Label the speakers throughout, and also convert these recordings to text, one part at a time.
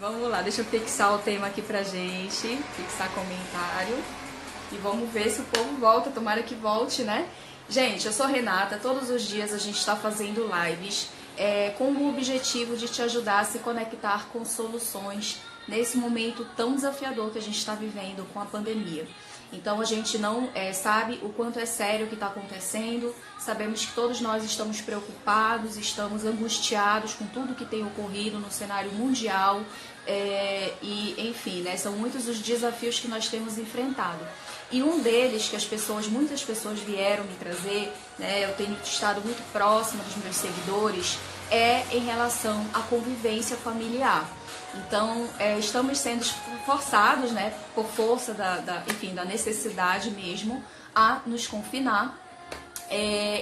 Speaker 1: Vamos lá, deixa eu fixar o tema aqui pra gente, fixar comentário. E vamos ver se o povo volta, tomara que volte, né? Gente, eu sou a Renata, todos os dias a gente está fazendo lives com o objetivo de te ajudar a se conectar com soluções nesse momento tão desafiador que a gente está vivendo com a pandemia. Então a gente não sabe o quanto é sério o que está acontecendo, sabemos que todos nós estamos preocupados, estamos angustiados com tudo que tem ocorrido no cenário mundial e enfim, né, são muitos os desafios que nós temos enfrentado. E um deles que muitas pessoas vieram me trazer, né, eu tenho estado muito próxima dos meus seguidores, é em relação à convivência familiar. Então, estamos sendo forçados, né, por força da necessidade mesmo, a nos confinar.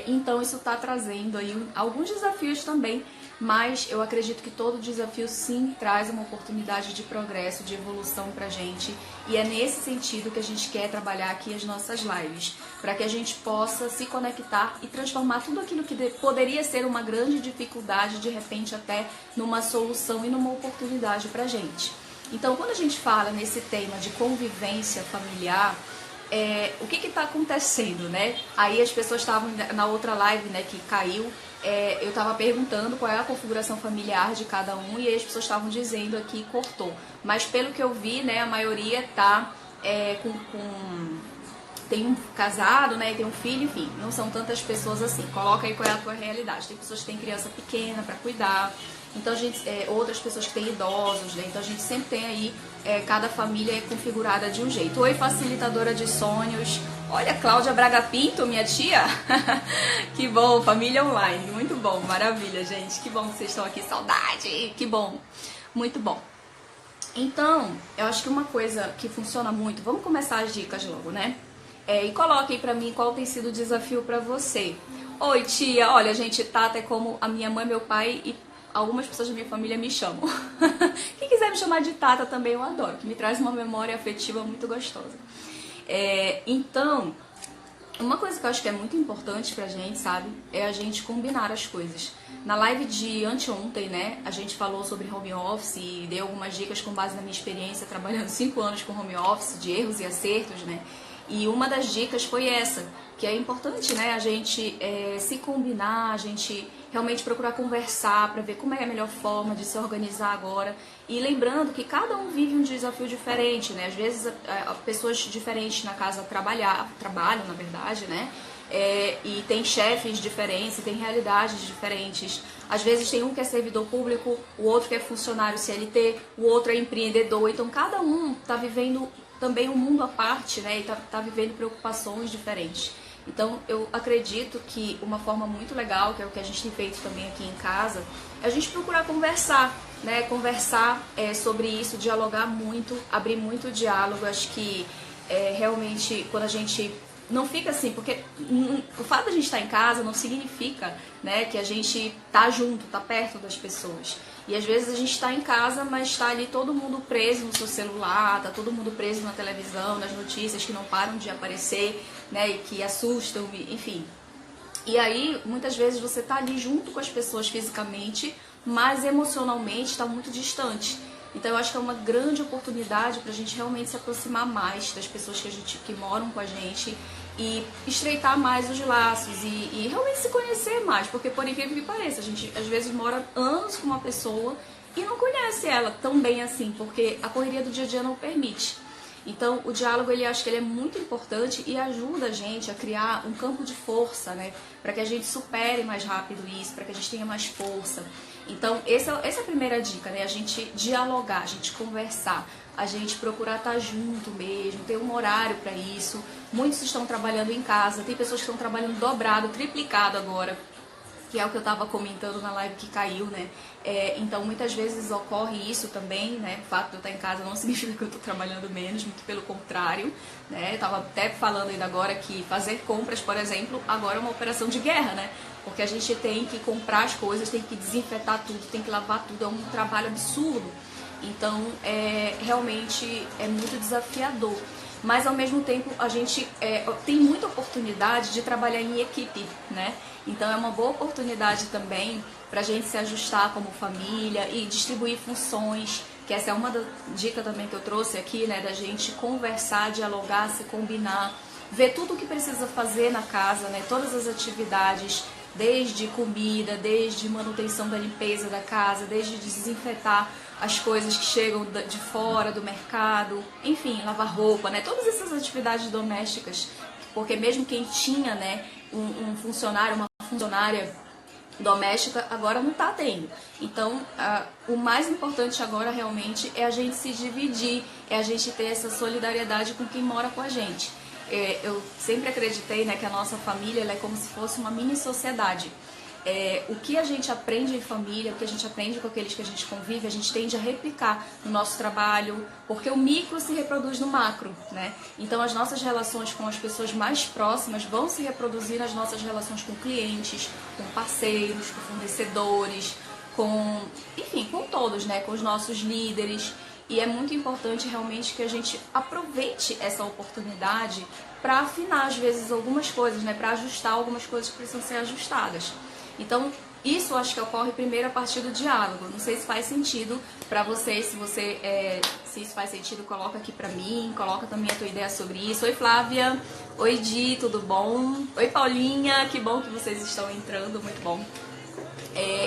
Speaker 1: Então, isso está trazendo aí alguns desafios também, mas eu acredito que todo desafio sim traz uma oportunidade de progresso, de evolução pra gente, e é nesse sentido que a gente quer trabalhar aqui as nossas lives, para que a gente possa se conectar e transformar tudo aquilo que poderia ser uma grande dificuldade, de repente até numa solução e numa oportunidade pra gente. Então, quando a gente fala nesse tema de convivência familiar, o que está acontecendo, né? Aí as pessoas estavam na outra live, né, que caiu, eu estava perguntando qual é a configuração familiar de cada um e aí as pessoas estavam dizendo aqui cortou. Mas pelo que eu vi, né, a maioria tá tem um casado, né, e tem um filho, enfim, não são tantas pessoas assim. Coloca aí qual é a tua realidade. Tem pessoas que têm criança pequena para cuidar, então a gente, outras pessoas que têm idosos, né, então a gente sempre tem aí, cada família é configurada de um jeito. Oi, facilitadora de sonhos. Olha, Cláudia Braga Pinto, minha tia. Que bom, família online, muito bom, maravilha, gente. Que bom que vocês estão aqui, saudade, que bom, muito bom. Então, eu acho que uma coisa que funciona muito, vamos começar as dicas logo, né? E coloque aí pra mim qual tem sido o desafio pra você. Oi, tia, olha, gente, Tata é como a minha mãe, meu pai e algumas pessoas da minha família me chamam. Quem quiser me chamar de Tata também eu adoro, que me traz uma memória afetiva muito gostosa. Então, uma coisa que eu acho que é muito importante pra gente, sabe, é a gente combinar as coisas. Na live de anteontem, né, a gente falou sobre home office e deu algumas dicas com base na minha experiência trabalhando 5 anos com home office, de erros e acertos, né. E uma das dicas foi essa, que é importante, né, a gente se combinar, a gente realmente procurar conversar para ver como é a melhor forma de se organizar agora. E lembrando que cada um vive um desafio diferente, né? Às vezes pessoas diferentes na casa trabalham, na verdade, né? E tem chefes diferentes, tem realidades diferentes. Às vezes tem um que é servidor público, o outro que é funcionário CLT, o outro é empreendedor. Então cada um está vivendo também um mundo à parte, né? E tá vivendo preocupações diferentes. Então eu acredito que uma forma muito legal, que é o que a gente tem feito também aqui em casa, é a gente procurar conversar, né? Conversar sobre isso, dialogar muito, abrir muito o diálogo. Acho que realmente quando a gente não fica assim, porque o fato de a gente estar em casa não significa, né, que a gente tá junto, tá perto das pessoas. E às vezes a gente está em casa, mas está ali todo mundo preso no seu celular, tá todo mundo preso na televisão, nas notícias que não param de aparecer, né, e que assustam, enfim. E aí, muitas vezes você tá ali junto com as pessoas fisicamente, mas emocionalmente está muito distante. Então eu acho que é uma grande oportunidade para a gente realmente se aproximar mais das pessoas que moram com a gente e estreitar mais os laços e realmente se conhecer mais, porque por incrível que pareça, a gente às vezes mora anos com uma pessoa e não conhece ela tão bem assim, porque a correria do dia a dia não permite. Então o diálogo, acho que ele é muito importante e ajuda a gente a criar um campo de força, né, para que a gente supere mais rápido isso, para que a gente tenha mais força. Então essa é a primeira dica, né, a gente dialogar, a gente conversar, a gente procurar estar junto mesmo, ter um horário para isso. Muitos estão trabalhando em casa, tem pessoas que estão trabalhando dobrado, triplicado agora, que é o que eu estava comentando na live que caiu, né? Então, muitas vezes ocorre isso também, né? O fato de eu estar em casa não significa que eu estou trabalhando menos, muito pelo contrário, né? Eu estava até falando ainda agora que fazer compras, por exemplo, agora é uma operação de guerra, né? Porque a gente tem que comprar as coisas, tem que desinfetar tudo, tem que lavar tudo, é um trabalho absurdo. Então, realmente é muito desafiador. Mas, ao mesmo tempo, a gente tem muita oportunidade de trabalhar em equipe, né? Então, é uma boa oportunidade também pra gente se ajustar como família e distribuir funções, que essa é uma dica também que eu trouxe aqui, né, da gente conversar, dialogar, se combinar, ver tudo o que precisa fazer na casa, né, todas as atividades, desde comida, desde manutenção da limpeza da casa, desde desinfetar as coisas que chegam de fora do mercado, enfim, lavar roupa, né, todas essas atividades domésticas, porque mesmo quem tinha, né, um funcionário, uma funcionária doméstica, agora não está tendo. Então, o mais importante agora realmente é a gente se dividir, é a gente ter essa solidariedade com quem mora com a gente. Eu sempre acreditei, né, que a nossa família ela é como se fosse uma mini sociedade. O que a gente aprende em família, o que a gente aprende com aqueles que a gente convive, a gente tende a replicar no nosso trabalho, porque o micro se reproduz no macro, né? Então as nossas relações com as pessoas mais próximas vão se reproduzir nas nossas relações com clientes, com parceiros, com fornecedores, enfim, com todos, né? Com os nossos líderes. E é muito importante realmente que a gente aproveite essa oportunidade para afinar às vezes algumas coisas, né? Para ajustar algumas coisas que precisam ser ajustadas. Então, isso eu acho que ocorre primeiro a partir do diálogo. Não sei se faz sentido para você, se isso faz sentido, coloca aqui para mim, coloca também a tua ideia sobre isso. Oi, Flávia. Oi, Di, tudo bom? Oi, Paulinha, que bom que vocês estão entrando, muito bom.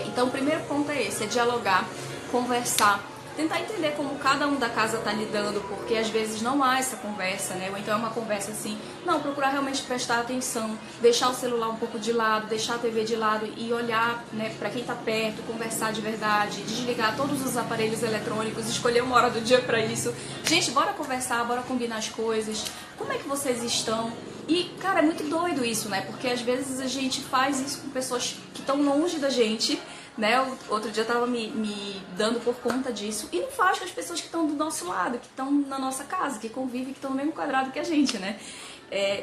Speaker 1: Então, o primeiro ponto é esse, é dialogar, conversar, tentar entender como cada um da casa está lidando, porque às vezes não há essa conversa, né? Ou então é uma conversa assim, não, procurar realmente prestar atenção, deixar o celular um pouco de lado, deixar a TV de lado e olhar, né, para quem está perto, conversar de verdade, desligar todos os aparelhos eletrônicos, escolher uma hora do dia para isso. Gente, bora conversar, bora combinar as coisas. Como é que vocês estão? E, cara, é muito doido isso, né? Porque às vezes a gente faz isso com pessoas que estão longe da gente, né? Outro dia eu tava me dando por conta disso. E não faz com as pessoas que estão do nosso lado, que estão na nossa casa, que convivem, que estão no mesmo quadrado que a gente, né?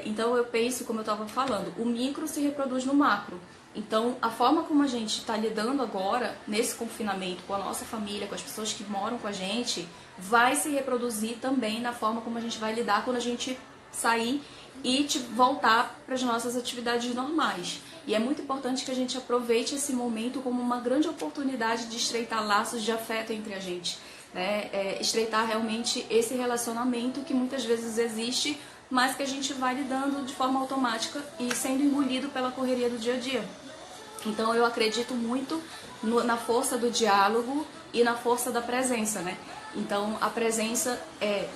Speaker 1: Então eu penso, como eu tava falando, o micro se reproduz no macro. Então a forma como a gente está lidando agora, nesse confinamento, com a nossa família, com as pessoas que moram com a gente, vai se reproduzir também na forma como a gente vai lidar quando a gente sair e voltar para as nossas atividades normais. E é muito importante que a gente aproveite esse momento como uma grande oportunidade de estreitar laços de afeto entre a gente, né? Estreitar realmente esse relacionamento que muitas vezes existe, mas que a gente vai lidando de forma automática e sendo engolido pela correria do dia a dia. Então eu acredito muito na força do diálogo e na força da presença, né? Então a presença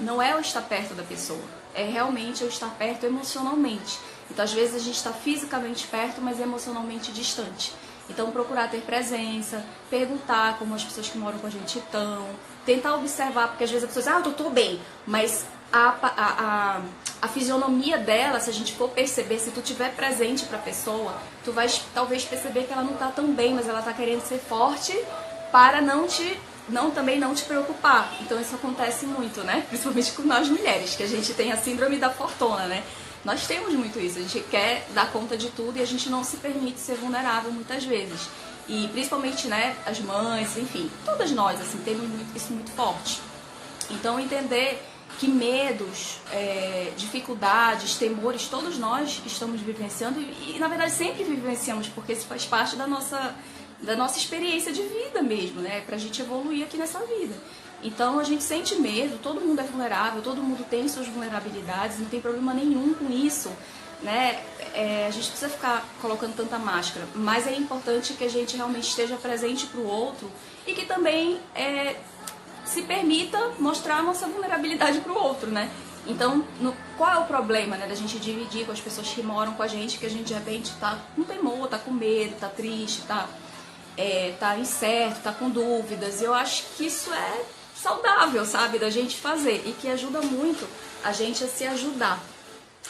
Speaker 1: não é o estar perto da pessoa, é realmente eu estar perto emocionalmente. Então às vezes a gente está fisicamente perto, mas emocionalmente distante. Então procurar ter presença, perguntar como as pessoas que moram com a gente estão, tentar observar, porque às vezes a pessoa diz, eu tô bem, mas a fisionomia dela, se a gente for perceber, se tu tiver presente pra pessoa, tu vai talvez perceber que ela não tá tão bem, mas ela tá querendo ser forte para também não te preocupar. Então isso acontece muito, né? Principalmente com nós mulheres, que a gente tem a síndrome da fortuna, né? Nós temos muito isso, a gente quer dar conta de tudo e a gente não se permite ser vulnerável muitas vezes. E principalmente, né, as mães, enfim, todas nós, assim, temos isso muito forte. Então entender que medos, dificuldades, temores, todos nós estamos vivenciando e na verdade sempre vivenciamos, porque isso faz parte da nossa experiência de vida mesmo, né? Pra gente evoluir aqui nessa vida. Então a gente sente medo, todo mundo é vulnerável, todo mundo tem suas vulnerabilidades, não tem problema nenhum com isso, né? A gente precisa ficar colocando tanta máscara, mas é importante que a gente realmente esteja presente pro outro e que também se permita mostrar a nossa vulnerabilidade pro outro, né? Então, qual é o problema, né, da gente dividir com as pessoas que moram com a gente, que a gente de repente tá com temor, tá com medo, tá triste, tá incerto, tá com dúvidas. E eu acho que isso é saudável, sabe, da gente fazer e que ajuda muito a gente a se ajudar.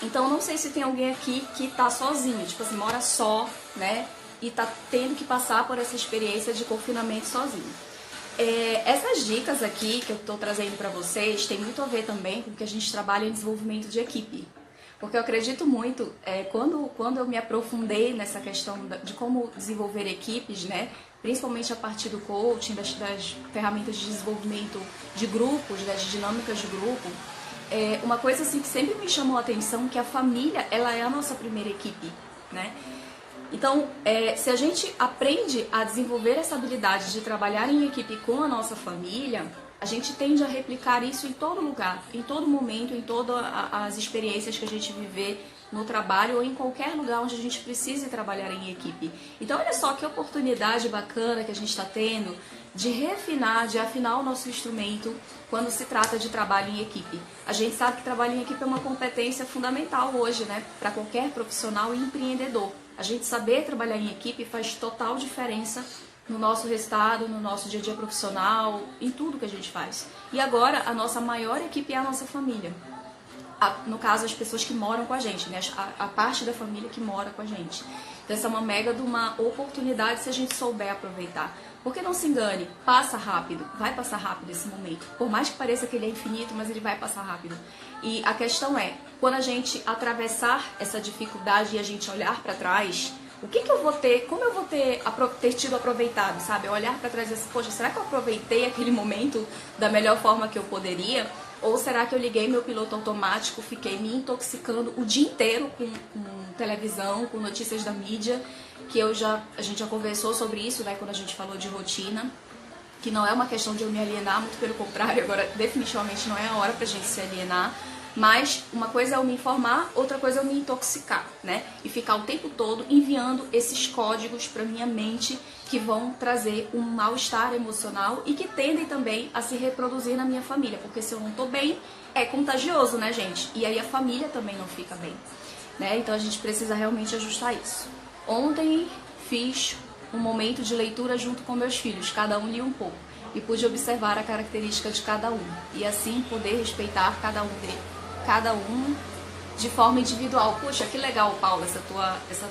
Speaker 1: Então, não sei se tem alguém aqui que tá sozinho, tipo assim, mora só, né, e tá tendo que passar por essa experiência de confinamento sozinho. Essas dicas aqui que eu tô trazendo pra vocês tem muito a ver também com o que a gente trabalha em desenvolvimento de equipe. Porque eu acredito muito, quando eu me aprofundei nessa questão de como desenvolver equipes, né, principalmente a partir do coaching, das ferramentas de desenvolvimento de grupos, das dinâmicas de grupo, uma coisa assim que sempre me chamou a atenção, que a família, ela é a nossa primeira equipe, né? Então, se a gente aprende a desenvolver essa habilidade de trabalhar em equipe com a nossa família, a gente tende a replicar isso em todo lugar, em todo momento, em todas as experiências que a gente viver no trabalho ou em qualquer lugar onde a gente precise trabalhar em equipe. Então, olha só que oportunidade bacana que a gente está tendo de refinar, de afinar o nosso instrumento quando se trata de trabalho em equipe. A gente sabe que trabalho em equipe é uma competência fundamental hoje, né, para qualquer profissional e empreendedor. A gente saber trabalhar em equipe faz total diferença no nosso resultado, no nosso dia a dia profissional, em tudo que a gente faz. E agora, a nossa maior equipe é a nossa família. No caso, as pessoas que moram com a gente, né? A parte da família que mora com a gente. Então, essa é uma mega de uma oportunidade se a gente souber aproveitar. Porque não se engane, passa rápido, vai passar rápido esse momento. Por mais que pareça que ele é infinito, mas ele vai passar rápido. E a questão é, quando a gente atravessar essa dificuldade e a gente olhar para trás, o que eu vou ter, como eu vou ter tido aproveitado, sabe? Eu olhar para trás e dizer, poxa, será que eu aproveitei aquele momento da melhor forma que eu poderia? Ou será que eu liguei meu piloto automático, fiquei me intoxicando o dia inteiro com televisão, com notícias da mídia, que a gente já conversou sobre isso, né, quando a gente falou de rotina, que não é uma questão de eu me alienar, muito pelo contrário, agora definitivamente não é a hora pra gente se alienar, mas uma coisa é eu me informar, outra coisa é eu me intoxicar, né, e ficar o tempo todo enviando esses códigos pra minha mente que vão trazer um mal-estar emocional e que tendem também a se reproduzir na minha família, porque se eu não tô bem, é contagioso, né, gente? E aí a família também não fica bem, né? Então a gente precisa realmente ajustar isso. Ontem fiz um momento de leitura junto com meus filhos, cada um lia um pouco, e pude observar a característica de cada um, e assim poder respeitar cada um de forma individual. Puxa, que legal, Paula, essa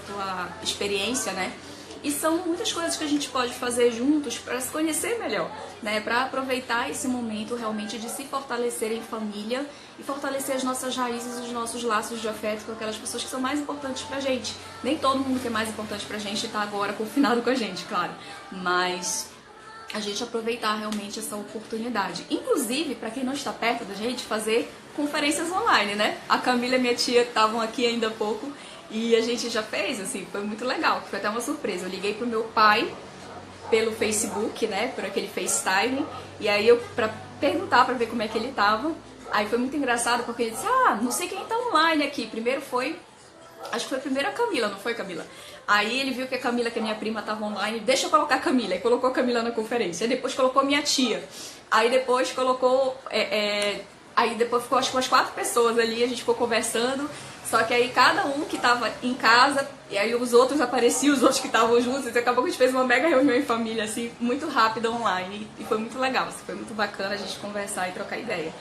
Speaker 1: tua experiência, né? E são muitas coisas que a gente pode fazer juntos para se conhecer melhor, né? Para aproveitar esse momento realmente de se fortalecer em família e fortalecer as nossas raízes, os nossos laços de afeto com aquelas pessoas que são mais importantes pra gente. Nem todo mundo que é mais importante pra gente tá agora confinado com a gente, claro. Mas a gente aproveitar realmente essa oportunidade. Inclusive, para quem não está perto da gente, fazer conferências online, né? A Camila e minha tia estavam aqui ainda há pouco e a gente já fez, assim, foi muito legal, foi até uma surpresa. Eu liguei pro meu pai pelo Facebook, né, por aquele FaceTime, e aí pra perguntar, pra ver como é que ele tava. Aí foi muito engraçado, porque ele disse, não sei quem tá online aqui. Primeiro foi, acho que foi primeiro a Camila, não foi, Camila? Aí ele viu que a Camila, que é minha prima, tava online, deixa eu colocar a Camila, e colocou a Camila na conferência. Aí depois colocou minha tia, aí depois colocou, aí depois ficou acho que umas 4 pessoas ali, a gente ficou conversando. Só que aí cada um que tava em casa, e aí os outros apareciam, os outros que estavam juntos, então acabou que a gente fez uma mega reunião em família, assim, muito rápida online, e foi muito legal, assim, foi muito bacana a gente conversar e trocar ideia.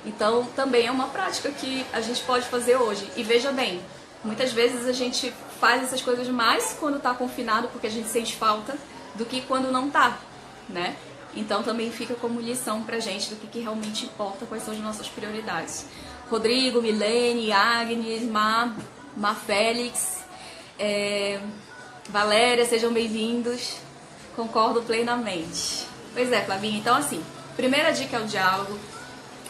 Speaker 1: Então, também é uma prática que a gente pode fazer hoje. E veja bem, muitas vezes a gente faz essas coisas mais quando tá confinado, porque a gente sente falta, do que quando não tá, né? Então também fica como lição pra gente do que realmente importa, quais são as nossas prioridades. Rodrigo, Milene, Agnes, Má Félix, Valéria, sejam bem-vindos. Concordo plenamente. Pois é, Flavinha, então assim, primeira dica é o diálogo.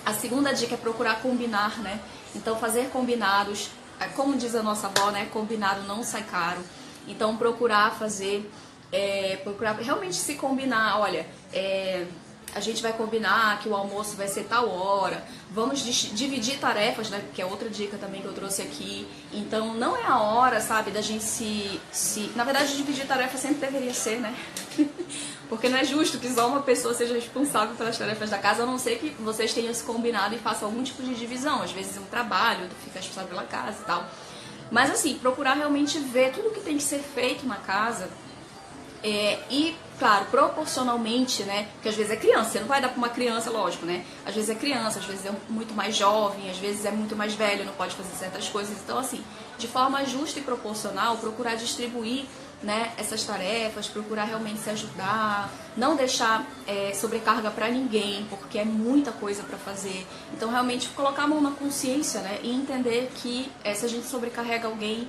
Speaker 1: A segunda dica é procurar combinar, né? Então fazer combinados, como diz a nossa avó, né? Combinado não sai caro. Então procurar fazer, procurar realmente se combinar, olha, a gente vai combinar que o almoço vai ser tal hora, vamos dividir tarefas, né, que é outra dica também que eu trouxe aqui. Então não é a hora, sabe, da gente na verdade dividir tarefas sempre deveria ser, né, porque não é justo que só uma pessoa seja responsável pelas tarefas da casa, a não ser que vocês tenham se combinado e façam algum tipo de divisão, às vezes um trabalho, fica responsável pela casa e tal. Mas assim, procurar realmente ver tudo que tem que ser feito na casa. E, claro, proporcionalmente, né, porque às vezes é criança, você não vai dar pra uma criança, lógico, né, às vezes é criança, às vezes é muito mais jovem, às vezes é muito mais velho, não pode fazer certas coisas, então assim, de forma justa e proporcional, procurar distribuir, né, essas tarefas, procurar realmente se ajudar, não deixar sobrecarga pra ninguém, porque é muita coisa pra fazer, então realmente colocar a mão na consciência, né, e entender que se a gente sobrecarrega alguém,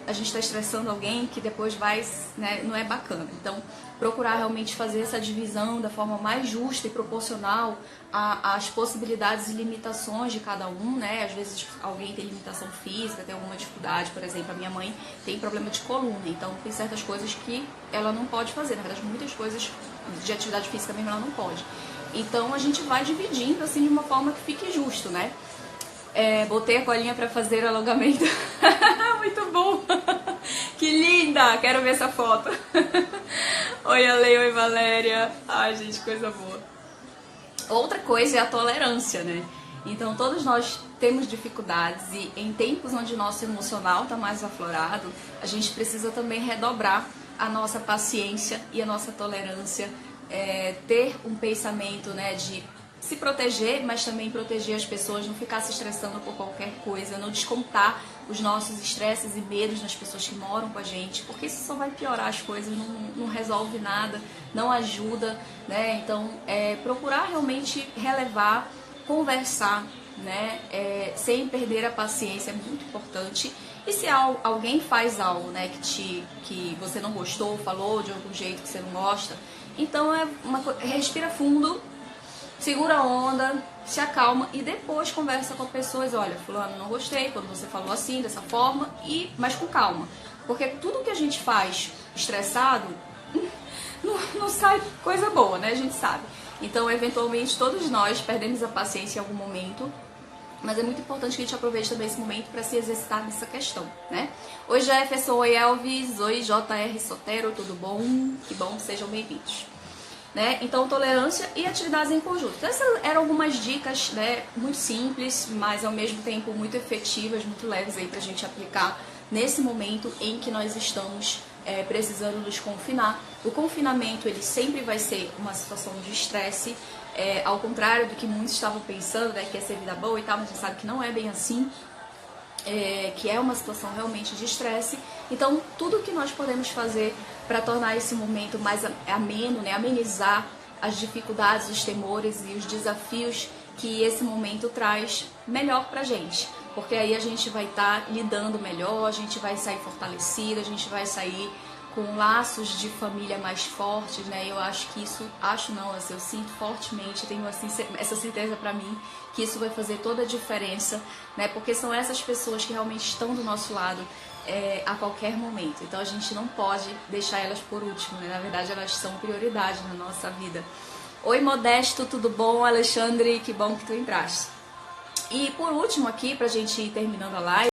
Speaker 1: a gente está estressando alguém que depois vai, né, não é bacana. Então, procurar realmente fazer essa divisão da forma mais justa e proporcional às possibilidades e limitações de cada um, né? Às vezes alguém tem limitação física, tem alguma dificuldade, por exemplo, a minha mãe tem problema de coluna, então tem certas coisas que ela não pode fazer, na verdade muitas coisas de atividade física mesmo ela não pode. Então a gente vai dividindo assim de uma forma que fique justo, né? Botei a colinha pra fazer o alongamento. Muito bom! Que linda! Quero ver essa foto. Oi, Ale, oi, Valéria. Ai, gente, coisa boa. Outra coisa é a tolerância, né? Então, todos nós temos dificuldades e em tempos onde nosso emocional está mais aflorado, a gente precisa também redobrar a nossa paciência e a nossa tolerância, ter um pensamento, né, de se proteger, mas também proteger as pessoas, não ficar se estressando por qualquer coisa, não descontar os nossos estresses e medos nas pessoas que moram com a gente, porque isso só vai piorar as coisas, não resolve nada, não ajuda, né? Então, procurar realmente relevar, conversar, né? Sem perder a paciência é muito importante. E se alguém faz algo, né, que você não gostou, falou de algum jeito que você não gosta, então respira fundo, segura a onda, se acalma e depois conversa com a pessoa e diz, olha, fulano, não gostei quando você falou assim, dessa forma, mas com calma. Porque tudo que a gente faz estressado, não sai coisa boa, né? A gente sabe. Então, eventualmente, todos nós perdemos a paciência em algum momento, mas é muito importante que a gente aproveite também esse momento para se exercitar nessa questão, né? Oi, Jefferson, oi, Elvis, oi, JR Sotero, tudo bom? Que bom, sejam bem-vindos. Né? Então, tolerância e atividades em conjunto. Então, essas eram algumas dicas, né, muito simples, mas ao mesmo tempo muito efetivas, muito leves aí pra gente aplicar nesse momento em que nós estamos precisando nos confinar. O confinamento, ele sempre vai ser uma situação de estresse, ao contrário do que muitos estavam pensando, né, que ia ser vida boa e tal, mas a gente sabe que não é bem assim. Que é uma situação realmente de estresse. Então, tudo que nós podemos fazer para tornar esse momento mais ameno, né, amenizar as dificuldades, os temores e os desafios que esse momento traz, melhor pra gente. Porque aí a gente vai estar lidando melhor, a gente vai sair fortalecida, a gente vai sair com laços de família mais fortes, né? Eu acho que isso, eu sinto fortemente, tenho assim, essa certeza pra mim, que isso vai fazer toda a diferença, né? Porque são essas pessoas que realmente estão do nosso lado a qualquer momento. Então a gente não pode deixar elas por último, né? Na verdade, elas são prioridade na nossa vida. Oi, Modesto, tudo bom? Alexandre, que bom que tu entraste. E por último aqui, pra gente ir terminando a live,